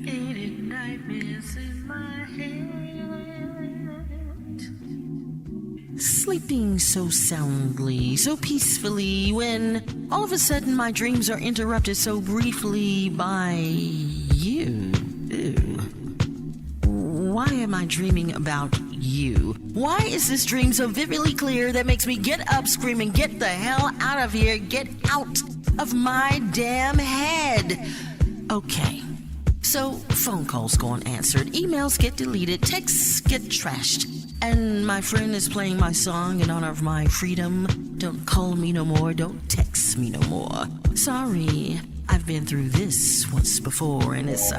Faded nightmares in my head. Sleeping so soundly, so peacefully, when all of a sudden my dreams are interrupted so briefly by you. Ew. Why am I dreaming about you? Why is this dream so vividly clear that makes me get up screaming, get the hell out of here, get out of my damn head? Okay. So, phone calls go unanswered, emails get deleted, texts get trashed, and my friend is playing my song in honor of my freedom. Don't call me no more, don't text me no more. Sorry, I've been through this once before, and it's,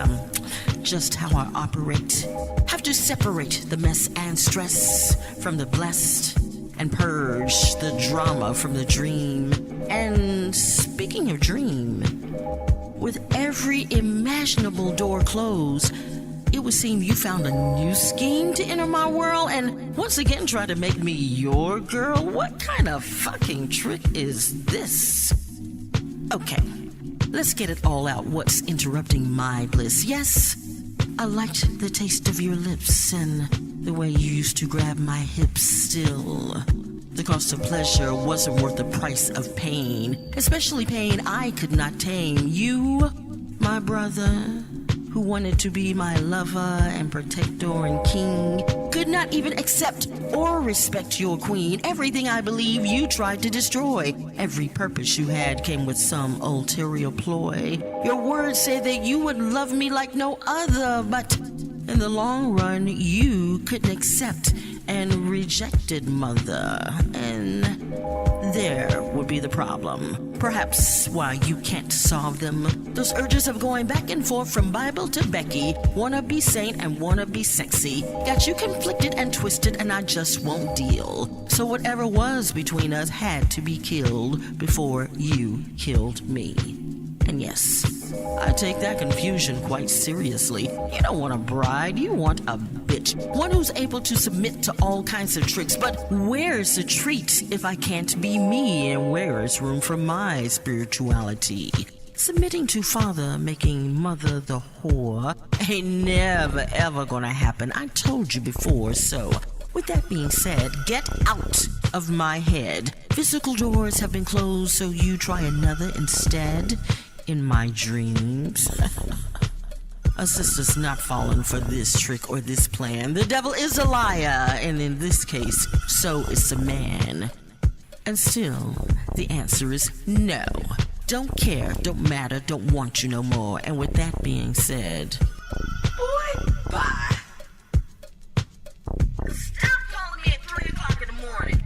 just how I operate. Have to separate the mess and stress from the blessed, and purge the drama from the dream. And speaking of dream, with every imaginable door closed, it would seem you found a new scheme to enter my world and once again try to make me your girl. What kind of fucking trick is this? Okay, let's get it all out. What's interrupting my bliss? Yes, I liked the taste of your lips and the way you used to grab my hips still. The cost of pleasure wasn't worth the price of pain, especially pain I could not tame. You, my brother, who wanted to be my lover and protector and king, could not even accept or respect your queen. Everything I believe you tried to destroy. Every purpose you had came with some ulterior ploy. Your words said that you would love me like no other, but in the long run, you couldn't accept and rejected, mother. And there would be the problem. Perhaps why you can't solve them. Those urges of going back and forth from Bible to Becky, wanna be saint and wanna be sexy, got you conflicted and twisted, and I just won't deal. So whatever was between us had to be killed before you killed me. And yes, I take that confusion quite seriously. You don't want a bride, you want a bitch. One who's able to submit to all kinds of tricks. But where's the treat if I can't be me? And where is room for my spirituality? Submitting to father, making mother the whore, ain't never ever gonna happen. I told you before, so with that being said, get out of my head. Physical doors have been closed, so you try another instead. In my dreams. A sister's not fallen for this trick or this plan. The devil is a liar, and in this case, so is the man. And still, the answer is no. Don't care, don't matter, don't want you no more. And with that being said, boy, bye. Stop calling me at 3 o'clock in the morning.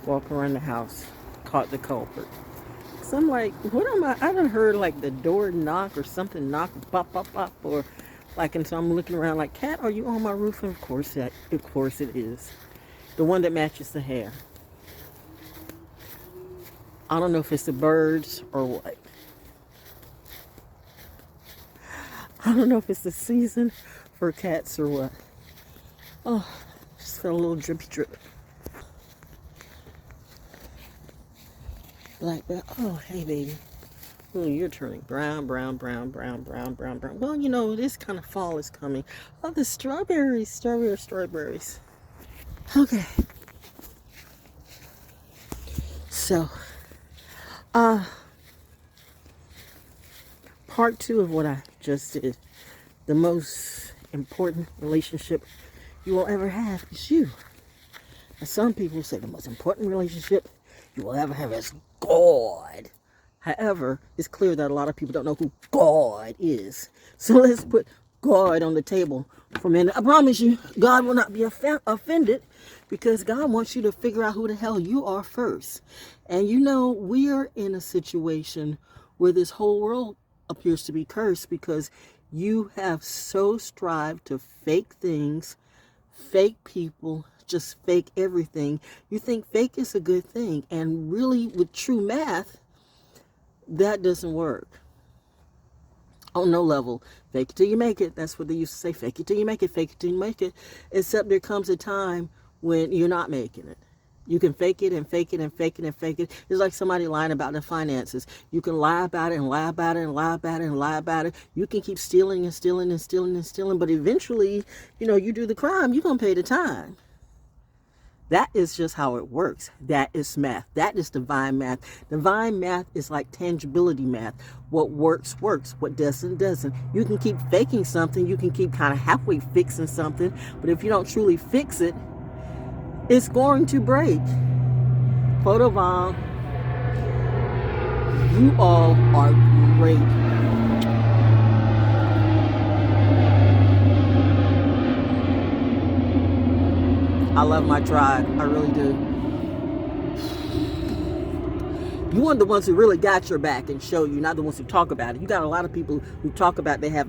Walk around the house, caught the culprit. So I'm like, what am I done heard like the door knock or something knock, pop, pop, pop, or like, and so I'm looking around like, cat, are you on my roof? And of course it is. The one that matches the hair. I don't know if it's the birds or what. I don't know if it's the season for cats or what. Oh, just felt a little drippy drip. Like that. Oh, hey, baby. Oh, you're turning brown, brown, brown, brown, brown, brown, brown. Well, you know, this kind of fall is coming. Oh, the strawberries. Okay. So, part 2 of what I just did. The most important relationship you will ever have is you. And some people say the most important relationship you will ever have is God. However, it's clear that a lot of people don't know who God is. So let's put God on the table for a minute. I promise you, God will not be offended because God wants you to figure out who the hell you are first. And you know, we are in a situation where this whole world appears to be cursed because you have so strived to fake things, fake people, just fake everything. You think fake is a good thing, and really with true math, That doesn't work. On no level. Fake it till you make it. That's what they used to say. Fake it till you make it. Fake it till you make it. Except there comes a time when you're not making it. You can fake it and fake it and fake it and fake it. It's like somebody lying about their finances. You can lie about it and lie about it and lie about it and lie about it. You can keep stealing and stealing and stealing and stealing. But eventually, you do the crime, you're going to pay the time. That is just how it works. That is math. That is divine math. Divine math is like tangibility math. What works, works. What doesn't, doesn't. You can keep faking something. You can keep kind of halfway fixing something. But if you don't truly fix it, it's going to break. Photobomb, you all are great. I love my tribe. I really do. You want the ones who really got your back and show you, not the ones who talk about it. You got a lot of people who talk about they have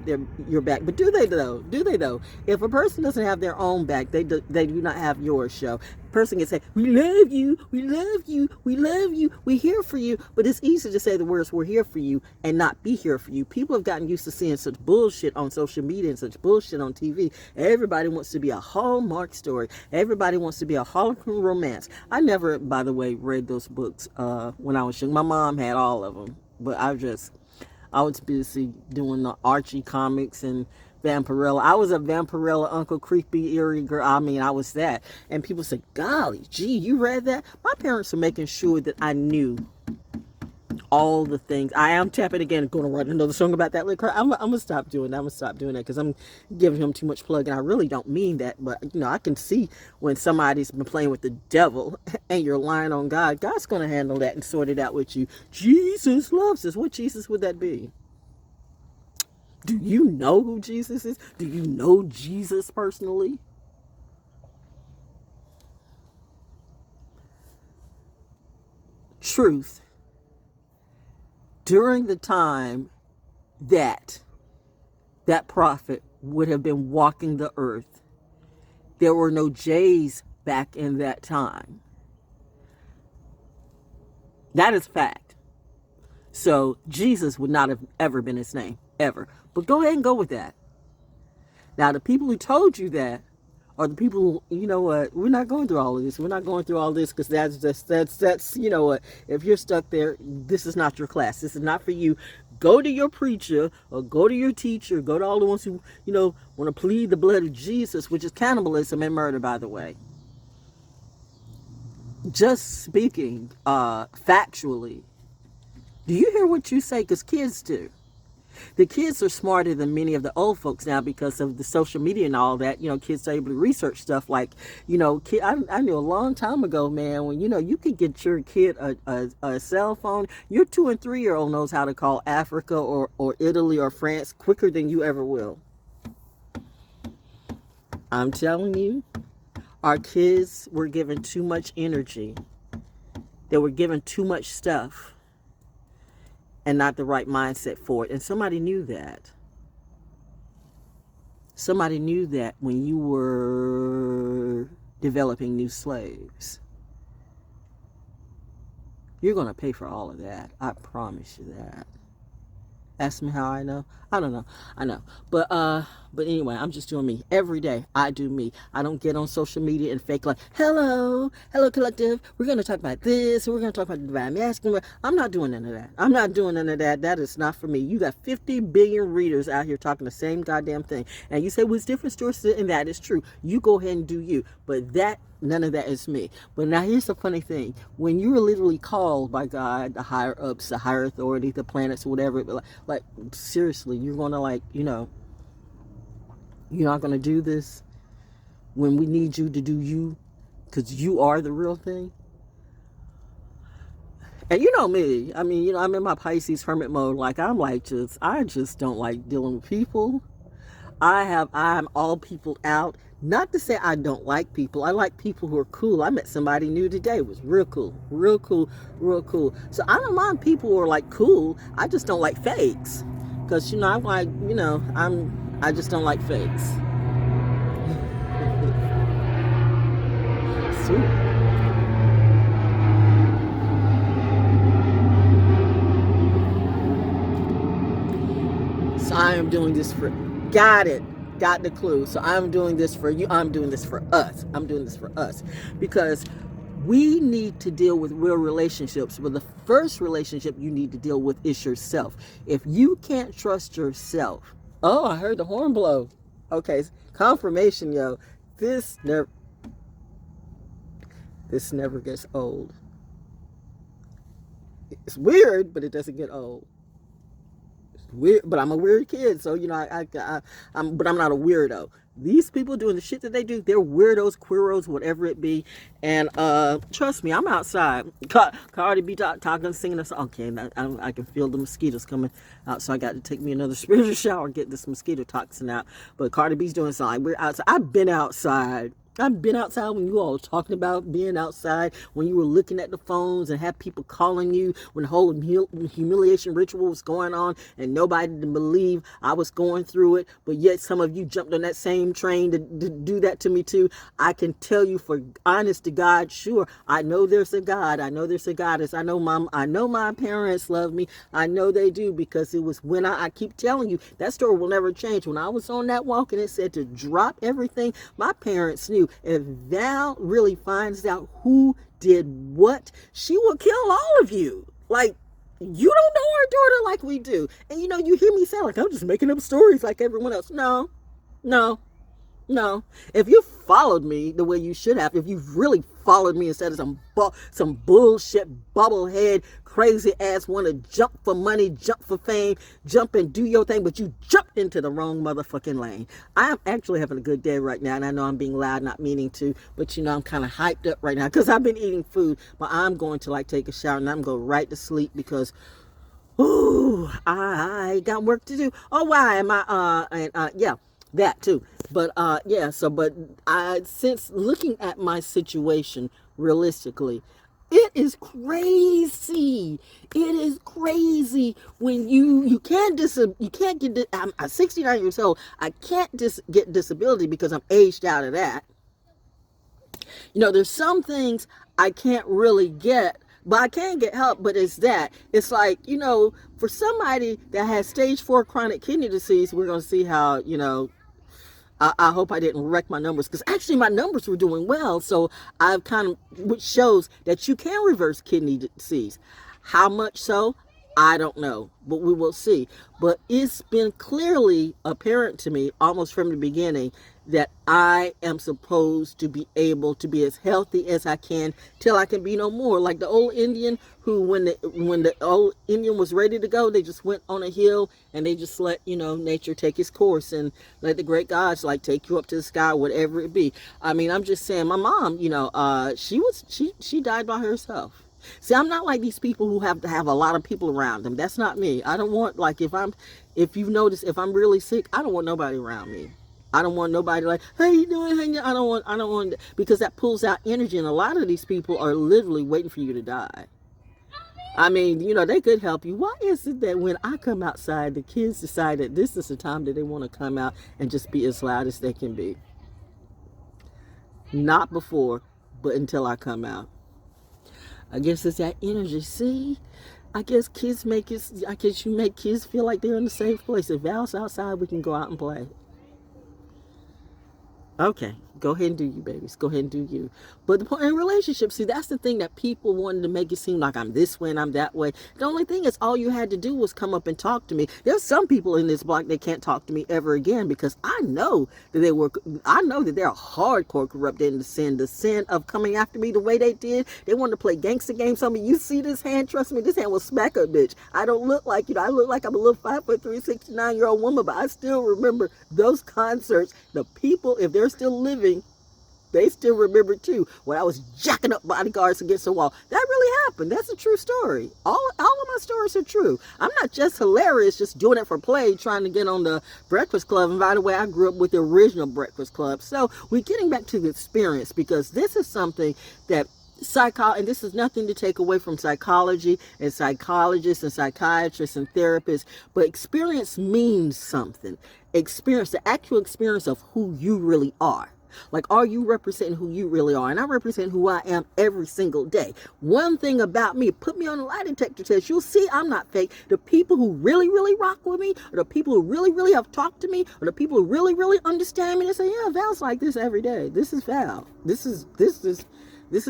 your back, but do they though? Do they though? If a person doesn't have their own back, they do not have yours. Show. Person can say, "We love you, we love you, we love you, we're here for you," but it's easy to say the words "we're here for you" and not be here for you. People have gotten used to seeing such bullshit on social media and such bullshit on TV. Everybody wants to be a Hallmark story. Everybody wants to be a Harlequin romance. I never, by the way, read those books when I was young. My mom had all of them, but I was busy doing the Archie comics and Vampirella. I was a Vampirella, Uncle Creepy, Eerie girl. I mean, I was that. And people say, "Golly, gee, you read that?" My parents were making sure that I knew all the things. I am tapping again, going to write another song about that little crap. I'm going to stop doing that. I'm going to stop doing that because I'm giving him too much plug, and I really don't mean that. But, I can see when somebody's been playing with the devil and you're lying on God. God's going to handle that and sort it out with you. Jesus loves us. What Jesus would that be? Do you know who Jesus is? Do you know Jesus personally? Truth. During the time that prophet would have been walking the earth, there were no J's back in that time. That is fact. So Jesus would not have ever been his name, ever. But go ahead and go with that. Now, the people who told you that are the people who, you know what, we're not going through all of this. We're not going through all this because that's, you know what, if you're stuck there, this is not your class. This is not for you. Go to your preacher or go to your teacher. Go to all the ones who, want to plead the blood of Jesus, which is cannibalism and murder, by the way. Just speaking factually, do you hear what you say? Because kids do. The kids are smarter than many of the old folks now because of the social media and all that. Kids are able to research stuff like, I knew a long time ago, man, when, you could get your kid a cell phone. Your 2 and 3-year-old knows how to call Africa or Italy or France quicker than you ever will. I'm telling you, our kids were given too much energy. They were given too much stuff and not the right mindset for it. And somebody knew that. Somebody knew that when you were developing new slaves. You're going to pay for all of that. I promise you that. Ask me how I know. I don't know. I know. But anyway, I'm just doing me. Every day, I do me. I don't get on social media and fake like, hello collective. We're going to talk about this. We're going to talk about the divine masculine. I'm not doing none of that. I'm not doing none of that. That is not for me. You got 50 billion readers out here talking the same goddamn thing. And you say, well, it's different stories, and that is true. You go ahead and do you. But none of that is me. But now here's the funny thing. When you're literally called by God, the higher ups, the higher authority, the planets, whatever, like seriously, you're going to you're not going to do this when we need you to do you because you are the real thing. And you know me. I mean, I'm in my Pisces hermit mode. I just don't like dealing with people. I'm all people out. Not to say I don't like people. I like people who are cool. I met somebody new today. It was real cool. Real cool. Real cool. So I don't mind people who are cool. I just don't like fakes. Because, I just don't like fakes. Sweet. I am doing this for, got the clue. So I'm doing this for you. I'm doing this for us. I'm doing this for us because we need to deal with real relationships. But the first relationship you need to deal with is yourself. If you can't trust yourself, oh, I heard the horn blow. Okay, confirmation, yo. This never gets old. It's weird, but it doesn't get old. It's weird, but I'm a weird kid, so you know, but I'm not a weirdo. These people doing the shit that they do, they're weirdos, queeros, whatever it be. And trust me, I'm outside. Cardi B talking, singing a song. Okay, I can feel the mosquitoes coming out, so I got to take me another spiritual shower and get this mosquito toxin out. But Cardi B's doing something. We're outside. I've been outside when you all were talking about being outside, when you were looking at the phones and had people calling you, when the whole humiliation ritual was going on and nobody didn't believe I was going through it, but yet some of you jumped on that same train to do that to me too. I can tell you for honest to God, sure, I know there's a God. I know there's a goddess. I know my parents love me. I know they do, because it was when I keep telling you, that story will never change. When I was on that walk and it said to drop everything, my parents knew. If Val really finds out who did what, she will kill all of you. Like, you don't know our daughter like we do. And you know, you hear me sound like I'm just making up stories like everyone else. No. If you followed me the way you should have, if you really followed me instead of some bullshit bubblehead crazy ass want to jump for money, jump for fame, jump and do your thing, but you jumped into the wrong motherfucking lane. I am actually having a good day right now, and I know I'm being loud, not meaning to, but you know, I'm kind of hyped up right now because I've been eating food. But I'm going to like take a shower and I'm going to go right to sleep because ooh, I got work to do. Oh, why am I yeah, that too. But yeah, so but since looking at my situation realistically, it is crazy. It is crazy when you can't get. I'm 69 years old. I can't get disability because I'm aged out of that. You know, there's some things I can't really get, but I can get help. But it's like, you know, for somebody that has stage 4 chronic kidney disease, we're going to see how, you know, I hope I didn't wreck my numbers, because actually my numbers were doing well. So I've kind of, which shows that you can reverse kidney disease. How much so? I don't know, but we will see. But it's been clearly apparent to me almost from the beginning that I am supposed to be able to be as healthy as I can till I can be no more. Like the old Indian who, when the old Indian was ready to go, they just went on a hill and they just let, you know, nature take its course and let the great gods like take you up to the sky, whatever it be. I mean, I'm just saying, my mom, you know, she died by herself. See, I'm not like these people who have to have a lot of people around them. That's not me. I don't want, like, if you've noticed, if I'm really sick, I don't want nobody around me. I don't want nobody like, hey, you doing? I don't want, because that pulls out energy, and a lot of these people are literally waiting for you to die. I mean, you know, they could help you. Why is it that when I come outside, the kids decide that this is the time that they want to come out and just be as loud as they can be? Not before, but until I come out. I guess it's that energy. See, I guess you make kids feel like they're in a safe place. If Val's outside, we can go out and play. Okay, go ahead and do you, babies. Go ahead and do you. But the point in relationships, see, that's the thing that people wanted to make it seem like I'm this way and I'm that way. The only thing is, all you had to do was come up and talk to me. There's some people in this block that can't talk to me ever again, because I know that they're hardcore corrupted in the sin of coming after me the way they did. They wanted to play gangster games on me. You see this hand? Trust me, this hand will smack a bitch. I don't look like, you know, I look like I'm a little 5'3", 69-year-old woman, but I still remember those concerts. The people, if they're still living, they still remember too, when I was jacking up bodyguards against the wall. That really happened. That's a true story. All of my stories are true. I'm not just hilarious, just doing it for play, trying to get on the Breakfast Club. And by the way, I grew up with the original Breakfast Club. So we're getting back to the experience, because this is something that and this is nothing to take away from psychology and psychologists and psychiatrists and therapists, but experience means something. Experience, the actual experience of who you really are. Like, are you representing who you really are? And I represent who I am every single day. One thing about me, put me on a lie detector test, you'll see I'm not fake. The people who really, really rock with me, or the people who really, really have talked to me, or the people who really, really understand me, they say, yeah, Val's like this every day. This is Val. This is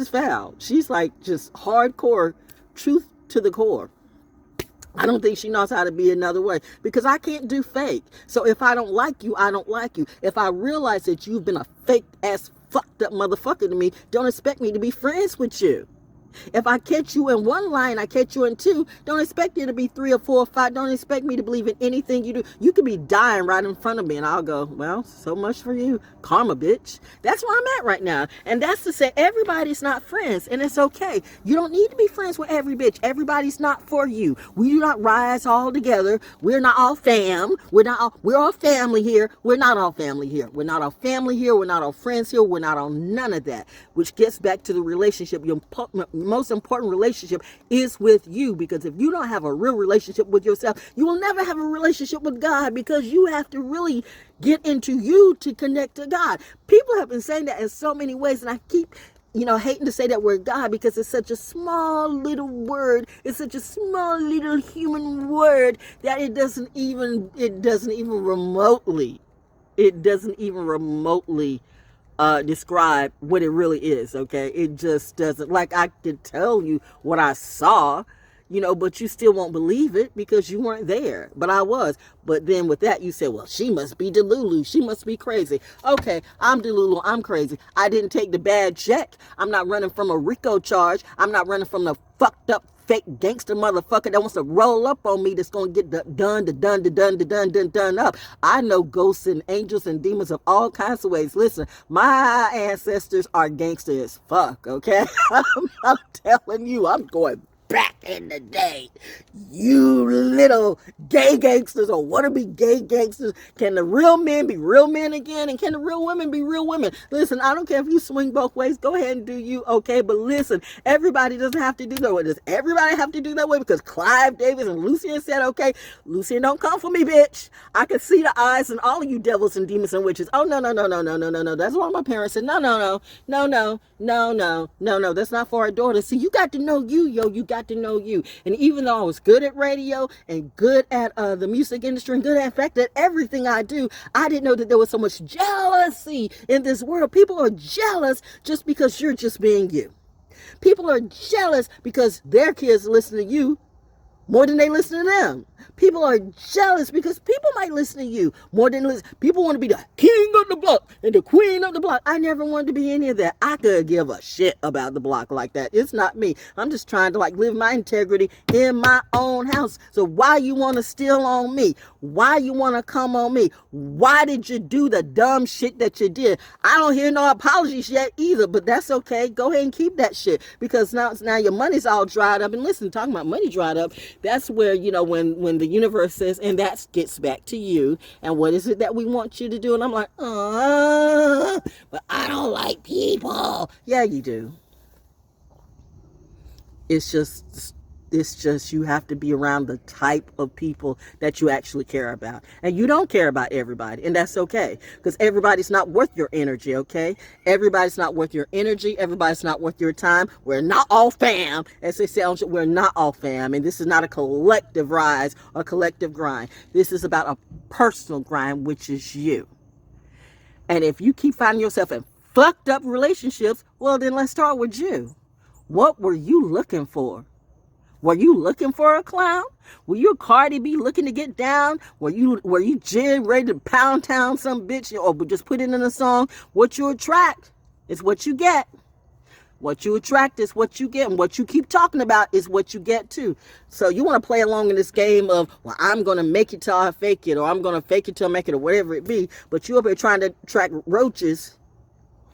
Val. She's like just hardcore truth to the core. I don't think she knows how to be another way, because I can't do fake. So if I don't like you, I don't like you. If I realize that you've been a fake ass fucked up motherfucker to me, don't expect me to be friends with you. If I catch you in one line, I catch you in two, don't expect you to be 3 or 4 or 5. Don't expect me to believe in anything you do. You could be dying right in front of me and I'll go, well, so much for you. Karma, bitch. That's where I'm at right now. And that's to say everybody's not friends, and it's okay. You don't need to be friends with every bitch. Everybody's not for you. We do not rise all together. We're not all fam. We're all family here. We're not all family here. We're not all family here. We're not all friends here. We're not all none of that. Which gets back to the relationship. Your most important relationship is with you, because if you don't have a real relationship with yourself, you will never have a relationship with God, because you have to really get into you to connect to God. People have been saying that in so many ways, and I keep hating to say that word God, because it's such a small little word. It's such a small little human word that it doesn't even remotely describe what it really is. Okay, it just doesn't. Like, I could tell you what I saw, but you still won't believe it because you weren't there, but I was. But then with that, you said, well, she must be Delulu, she must be crazy. Okay, I'm Delulu, I'm crazy. I didn't take the bad check. I'm not running from a RICO charge. I'm not running from the fucked up fake gangster motherfucker that wants to roll up on me, that's gonna get done up. I know ghosts and angels and demons of all kinds of ways. Listen, my ancestors are gangster as fuck, okay? I'm telling you, I'm going back in the day. You little gay gangsters, or wannabe gay gangsters. Can the real men be real men again? And can the real women be real women? Listen, I don't care if you swing both ways. Go ahead and do you, okay? But listen, everybody doesn't have to do that way. Does everybody have to do that way because Clive Davis and Lucien said, okay, Lucien, don't come for me, bitch. I can see the eyes and all of you devils and demons and witches. Oh, no. That's why my parents said, no. That's not for our daughters. See, you got to know you, yo. You got to know you. And even though I was good at radio and good at the music industry and good at, in fact, at everything I do, I didn't know that there was so much jealousy in this world. People are jealous just because you're just being you. People are jealous because their kids listen to you more than they listen to them. People are jealous because people might listen to you more than listen. People want to be the king of the block and the queen of the block. I never wanted to be any of that. I could give a shit about the block like that. It's not me. I'm just trying to live my integrity in my own house. So why you want to steal on me? Why you want to come on me? Why did you do the dumb shit that you did? I don't hear no apologies yet either, but that's okay. Go ahead and keep that shit, because now your money's all dried up. And listen, talking about money dried up, that's where, when the universe says, and that gets back to you, and what is it that we want you to do? And I'm like, but I don't like people. Yeah, you do. It's just you have to be around the type of people that you actually care about. And you don't care about everybody, and that's okay, because everybody's not worth your energy, okay? Everybody's not worth your energy. Everybody's not worth your time. We're not all fam. As they say, we're not all fam, and this is not a collective rise or collective grind. This is about a personal grind, which is you. And if you keep finding yourself in fucked up relationships, well, then let's start with you. What were you looking for? Were you looking for a clown? Were you a Cardi B looking to get down? Were you Jen ready to pound town some bitch, or just put it in a song? What you attract is what you get. What you attract is what you get, and what you keep talking about is what you get too. So you want to play along in this game of, well, I'm going to make it till I fake it, or I'm going to fake it till I make it, or whatever it be. But you up here trying to attract roaches.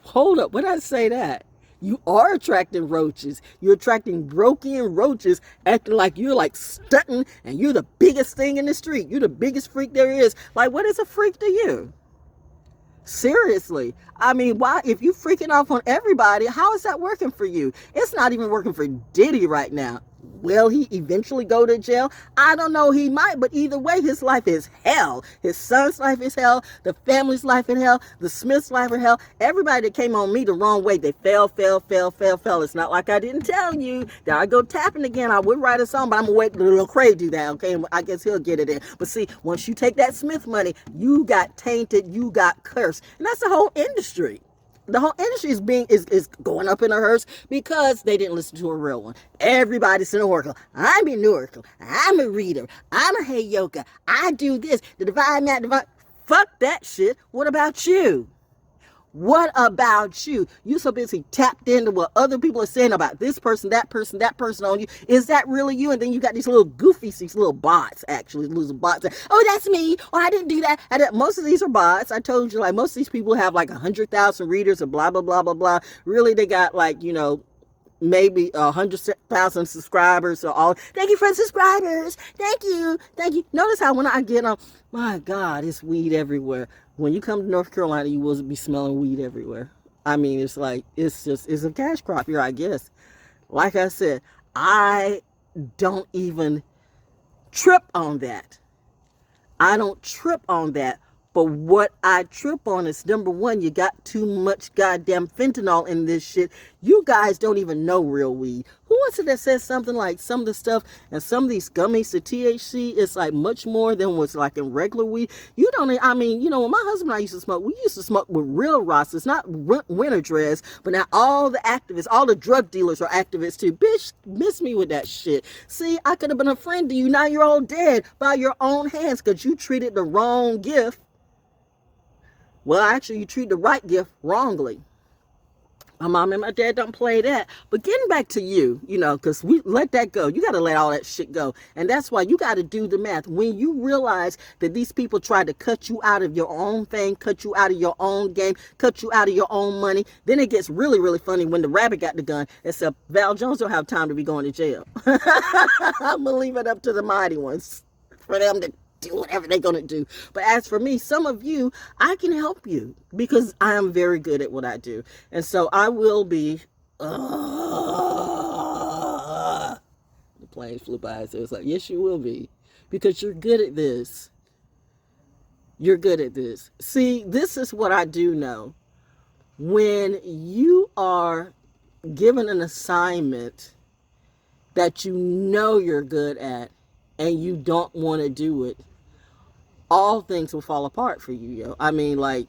Hold up, when did I say that? You are attracting roaches. You're attracting broken roaches, acting like you're stunting and you're the biggest thing in the street. You're the biggest freak there is. Like, what is a freak to you? Seriously. I mean, why? If you freaking off on everybody, how is that working for you? It's not even working for Diddy right now. Will he eventually go to jail? I don't know. He might, but either way, his life is hell. His son's life is hell. The family's life is hell. The Smith's life is hell. Everybody that came on me the wrong way, they fell. It's not like I didn't tell you that I go tapping again. I would write a song, but I'm going to wait till Lil Cray do that, okay? I guess he'll get it in. But see, once you take that Smith money, you got tainted, you got cursed. And that's the whole industry. The whole industry is going up in a hearse because they didn't listen to a real one. Everybody's an oracle. I'm an oracle. I'm a reader. I'm a Heyoka. I do this. The divine, that divine. Fuck that shit. What about you? What about you? You so busy tapped into what other people are saying about this person, that person on you. Is that really you? And then you got these little goofies, these little bots, actually, little bots. Oh, that's me. Oh, I didn't do that. Most of these are bots. I told you, like, most of these people have like 100,000 readers or blah, blah, blah, blah, blah. Really, they got like, you know, maybe 100,000 subscribers or all. Thank you for subscribers. Thank you. Notice how when I get on, my God, it's weed everywhere. When you come to North Carolina, you will be smelling weed everywhere. I mean, it's like, it's a cash crop here, I guess. Like I said, I don't even trip on that. I don't trip on that. But what I trip on is, number one, you got too much goddamn fentanyl in this shit. You guys don't even know real weed. Who was it that said something like some of the stuff and some of these gummies, the THC is like much more than what's like in regular weed? You don't, I mean, you know, when my husband and I used to smoke, we used to smoke with real Rostas, not winter dress, but now all the activists, all the drug dealers are activists too. Bitch, miss me with that shit. See, I could have been a friend to you. Now you're all dead by your own hands because you treated the wrong gift. Well, actually, you treat the right gift wrongly. My mom and my dad don't play that. But getting back to you, you know, because we let that go. You got to let all that shit go. And that's why you got to do the math. When you realize that these people try to cut you out of your own thing, cut you out of your own game, cut you out of your own money, then it gets really, really funny when the rabbit got the gun. Except Val Jones don't have time to be going to jail. I'm going to leave it up to the mighty ones for them to do whatever they're going to do. But as for me, some of you, I can help you because I am very good at what I do. And so I will be, the plane flew by, so it's like, yes, you will be, because you're good at this. You're good at this. See, this is what I do know. When you are given an assignment that you know you're good at and you don't want to do it, all things will fall apart for you, yo. I mean, like,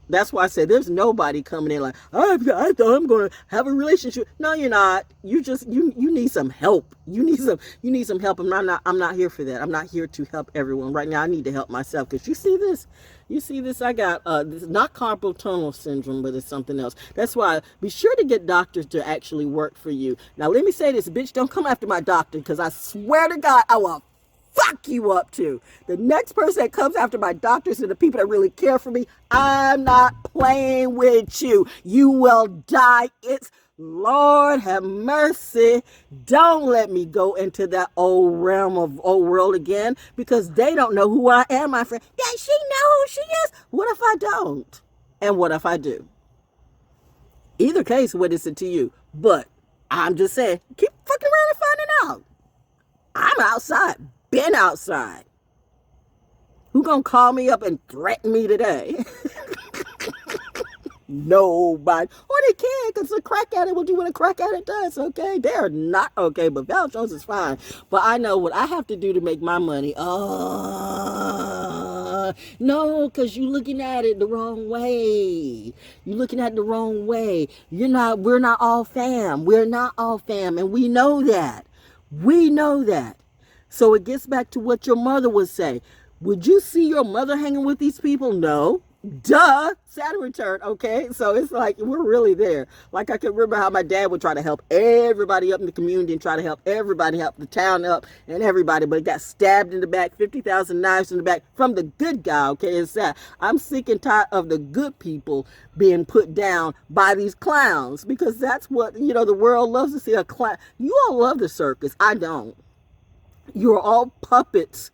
that's why I said there's nobody coming in like, I thought I'm going to have a relationship. No, you're not. You just, you need some help. You need some help. And I'm not here for that. I'm not here to help everyone right now. I need to help myself. Cause you see this, I got, this not carpal tunnel syndrome, but it's something else. That's why be sure to get doctors to actually work for you. Now, let me say this, bitch, don't come after my doctor. Cause I swear to God, I will fuck you up too. The next person that comes after my doctors and the people that really care for me, I'm not playing with you. You will die. It's Lord have mercy. Don't let me go into that old realm of old world again because they don't know who I am, my friend. Yeah, she know who she is. What if I don't? And what if I do? Either case, what is it to you? But I'm just saying, keep fucking around and finding out. I'm outside. Been outside. Who gonna call me up and threaten me today? Nobody. Or they can, because a crack addict will do what a crack addict does, okay? They're not okay, but Val Jones is fine. But I know what I have to do to make my money. No, because you're looking at it the wrong way. You're looking at it the wrong way. We're not all fam. We're not all fam, and we know that. We know that. So it gets back to what your mother would say. Would you see your mother hanging with these people? No. Duh. Saturn return. Okay. So it's like, we're really there. Like I can remember how my dad would try to help everybody up in the community and try to help everybody, help the town up and everybody, but he got stabbed in the back, 50,000 knives in the back from the good guy. Okay. It's that I'm sick and tired of the good people being put down by these clowns, because that's what, the world loves to see, a clown. You all love the circus. I don't. You're all puppets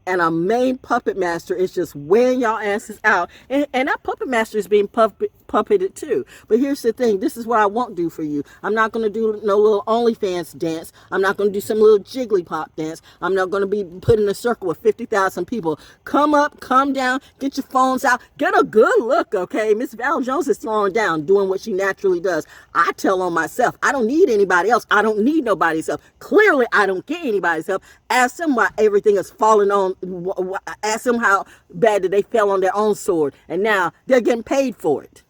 and a main puppet master is just wearing y'all asses out. And that puppet master is being puppeted too. But here's the thing. This is what I won't do for you. I'm not going to do no little OnlyFans dance. I'm not going to do some little jiggly pop dance. I'm not going to be put in a circle with 50,000 people. Come up, come down, get your phones out, get a good look, okay? Miss Val Jones is throwing down, doing what she naturally does. I tell on myself. I don't need anybody else. I don't need nobody's help. Clearly, I don't get anybody's help. Ask them why everything is falling on. Ask them how bad that they fell on their own sword. And now they're getting paid for it.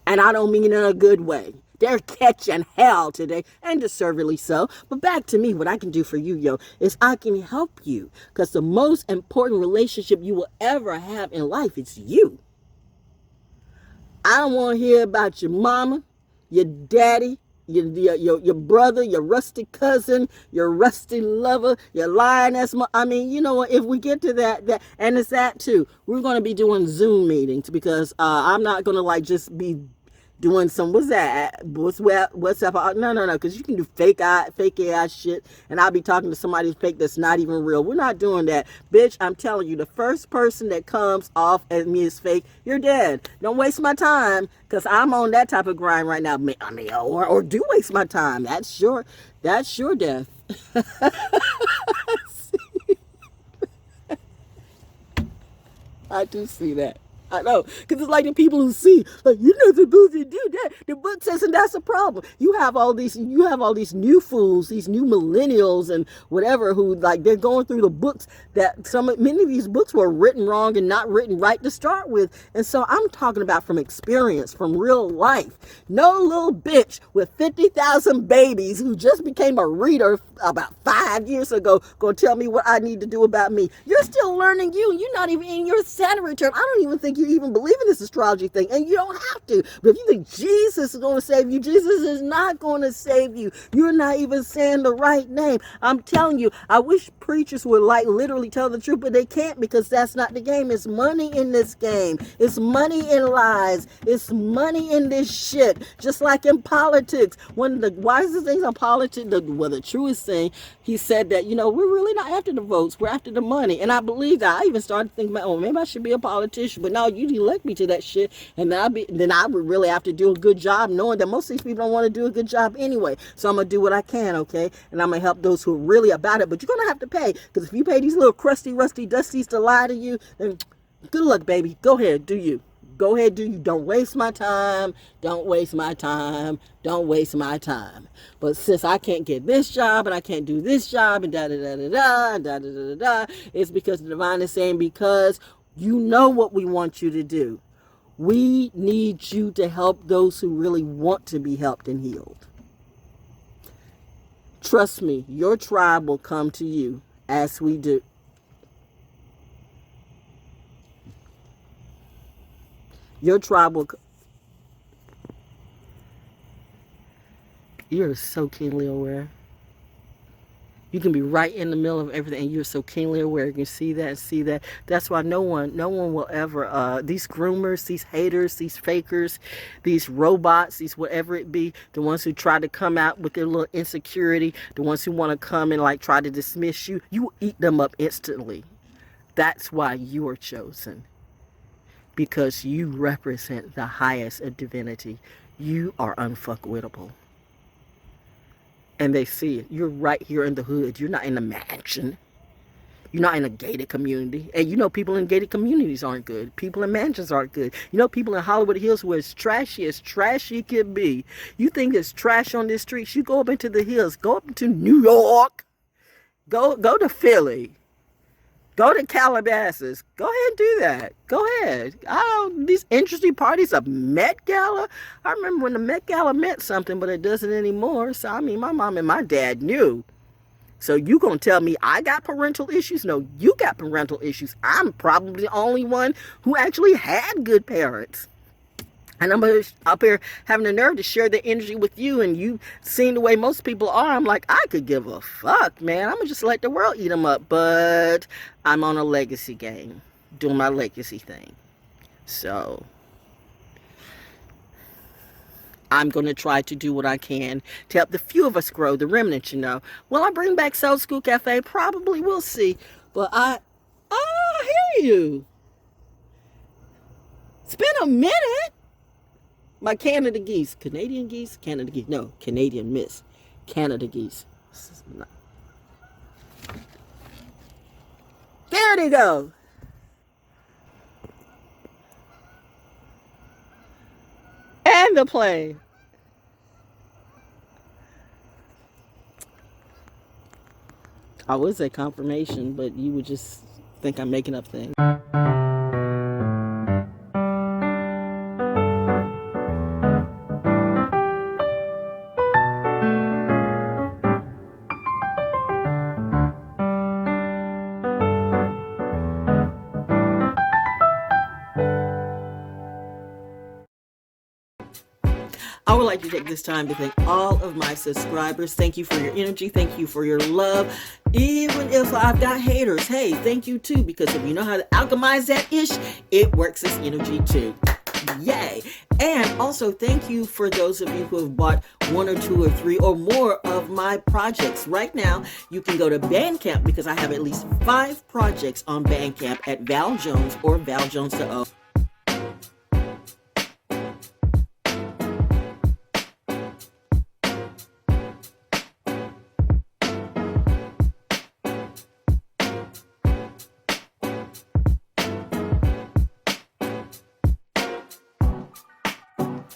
And I don't mean in a good way. They're catching hell today, and deservedly so. But back to me, what I can do for you, yo, is I can help you. Because the most important relationship you will ever have in life is you. I don't want to hear about your mama, your daddy, your brother, your rusty cousin, your rusty lover, your lioness. I mean, you know what? If we get to that, and it's that too, we're going to be doing Zoom meetings because I'm not going to like just be doing some, what's that? What's up? No, because you can do fake AI shit, and I'll be talking to somebody fake that's not even real. We're not doing that. Bitch, I'm telling you, the first person that comes off as me is fake, you're dead. Don't waste my time, because I'm on that type of grind right now. I mean, or do waste my time. That's sure death. I do see that. I know, because it's like the people who see, like, you're not supposed to do that. The book says, and that's a problem. You have all these new fools, these new millennials and whatever, who like they're going through the books that many of these books were written wrong and not written right to start with. And so I'm talking about from experience, from real life. No little bitch with 50,000 babies who just became a reader about 5 years ago gonna tell me what I need to do about me. You're still learning you. You're not even in your sanity return. I don't even think you even believe in this astrology thing, and you don't have to. But if you think Jesus is going to save you, Jesus is not going to save you. You're not even saying the right name. I'm telling you, I wish preachers would like literally tell the truth, but they can't, because that's not the game. It's money in this game. It's money in lies. It's money in this shit. Just like in politics. One of the wisest things on politics, the truest thing, he said that, you know, we're really not after the votes. We're after the money. And I believe that. I even started thinking about, oh, maybe I should be a politician. But now you elect me to that shit, and then I would really have to do a good job, knowing that most of these people don't want to do a good job anyway. So I'm gonna do what I can, okay? And I'm gonna help those who are really about it. But you're gonna have to pay, because if you pay these little crusty, rusty dusties to lie to you, then good luck, baby. Go ahead, do you. Go ahead, do you. Don't waste my time. Don't waste my time. Don't waste my time. But since I can't get this job and I can't do this job and da-da-da-da-da, it's because the divine is saying, because you know what we want you to do. We need you to help those who really want to be helped and healed. Trust me, your tribe will come to you as we do. Your tribe will. You're so keenly aware. You can be right in the middle of everything, and you're so keenly aware. You can see that. That's why no one will ever, these groomers, these haters, these fakers, these robots, these whatever it be, the ones who try to come out with their little insecurity, the ones who want to come and like try to dismiss you, you eat them up instantly. That's why you are chosen. Because you represent the highest of divinity. You are unfuckwittable. And they see it. You're right here in the hood. You're not in a mansion. You're not in a gated community. And you know people in gated communities aren't good. People in mansions aren't good. You know people in Hollywood Hills where it's trashy as trashy can be. You think there's trash on the streets, you go up into the hills. Go up to New York. Go to Philly. Go to Calabasas. Go ahead and do that. Go ahead. These interesting parties of Met Gala. I remember when the Met Gala meant something, but it doesn't anymore. So, I mean, my mom and my dad knew. So you gonna tell me I got parental issues? No, you got parental issues. I'm probably the only one who actually had good parents. And I'm up here having the nerve to share the energy with you, and you seeing the way most people are. I'm like, I could give a fuck, man. I'm going to just let the world eat them up. But I'm on a legacy game, doing my legacy thing. So I'm going to try to do what I can to help the few of us grow, the remnant, you know. Will I bring back Soul School Cafe? Probably. We'll see. But I hear you. It's been a minute. My Canada geese. Canadian geese? Canada geese. No, Canadian Miss. Canada geese. There they go. And the plane. I would say confirmation, but you would just think I'm making up things. I would like to take this time to thank all of my subscribers. Thank you for your energy. Thank you for your love. Even if I've got haters, hey, thank you too, because if you know how to alchemize that ish, it works as energy too. Yay. And also thank you for those of you who have bought 1 or 2 or 3 or more of my projects. Right now, you can go to BANDCAMP because I have at least 5 projects on BANDCAMP at ValJones or ValJonesDaO.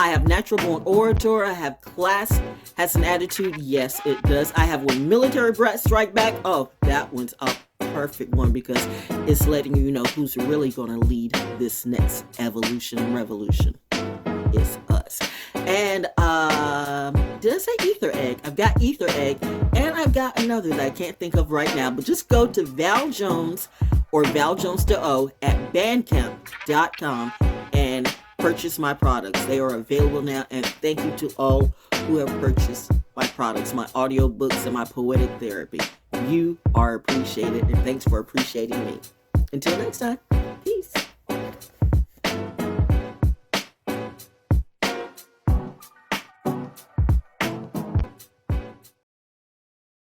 I have natural born orator. I have class has an attitude. Yes, it does. I have when military brat strike back. Oh, that one's a perfect one because it's letting you know who's really going to lead this next evolution and revolution. It's us. And did I say ether egg? I've got ether egg, and I've got another that I can't think of right now. But just go to ValJones or ValJonesDaO at bandcamp.com and purchase my products. They are available now, and thank you to all who have purchased my products, my audiobooks, and my poetic therapy. You are appreciated, and thanks for appreciating me. Until next time, peace.